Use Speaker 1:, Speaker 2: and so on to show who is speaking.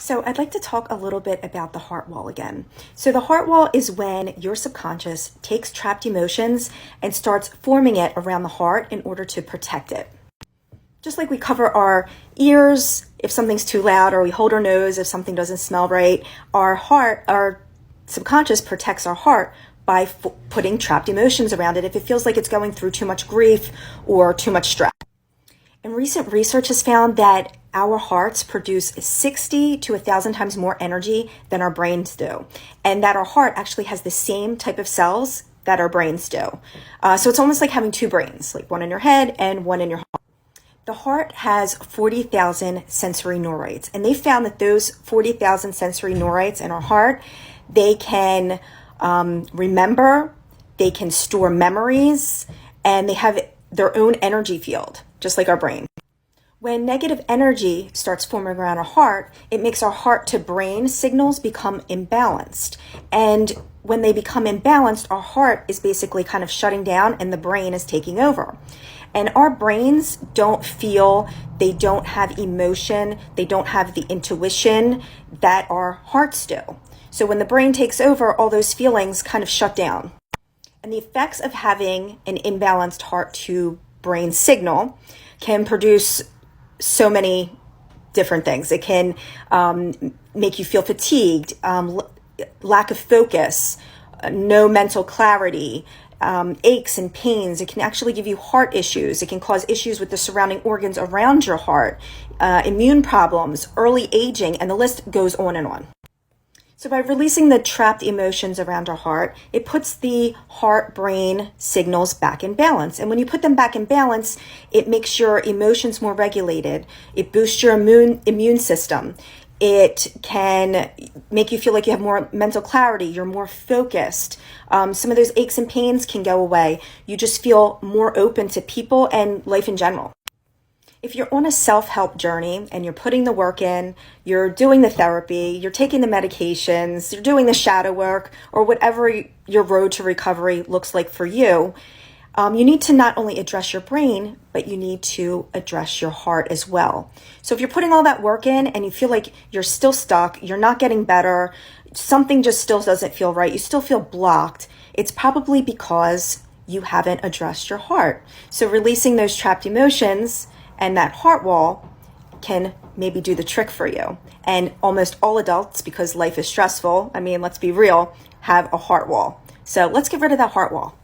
Speaker 1: So I'd like to talk a little bit about the heart wall again. So the heart wall is when your subconscious takes trapped emotions and starts forming it around the heart in order to protect it. Just like we cover our ears if something's too loud, or we hold our nose if something doesn't smell right, our subconscious protects our heart by putting trapped emotions around it if it feels like it's going through too much grief or too much stress. And recent research has found that our hearts produce 60 to 1,000 times more energy than our brains do, and that our heart actually has the same type of cells that our brains do. So it's almost like having two brains, like one in your head and one in your heart. The heart has 40,000 sensory neurites, and they found that those 40,000 sensory neurites in our heart, they can remember, they can store memories, and they have their own energy field, just like our brain. When negative energy starts forming around our heart, it makes our heart to brain signals become imbalanced. And when they become imbalanced, our heart is basically kind of shutting down and the brain is taking over. And our brains don't feel, they don't have emotion, they don't have the intuition that our hearts do. So when the brain takes over, all those feelings kind of shut down. And the effects of having an imbalanced heart to brain signal can produce so many different things. It can make you feel fatigued, lack of focus, no mental clarity, aches and pains. It can actually give you heart issues. It can cause issues with the surrounding organs around your heart, immune problems, early aging, and the list goes on and on. So by releasing the trapped emotions around our heart, it puts the heart-brain signals back in balance. And when you put them back in balance, it makes your emotions more regulated. It boosts your immune system. It can make you feel like you have more mental clarity. You're more focused. Some of those aches and pains can go away. You just feel more open to people and life in general. If you're on a self-help journey and you're putting the work in, you're doing the therapy, you're taking the medications, you're doing the shadow work, or whatever your road to recovery looks like for you, you need to not only address your brain, but you need to address your heart as well. So if you're putting all that work in and you feel like you're still stuck, you're not getting better, something just still doesn't feel right, you still feel blocked, it's probably because you haven't addressed your heart. So releasing those trapped emotions and that heart wall can maybe do the trick for you. And almost all adults, because life is stressful, let's be real, have a heart wall. So let's get rid of that heart wall.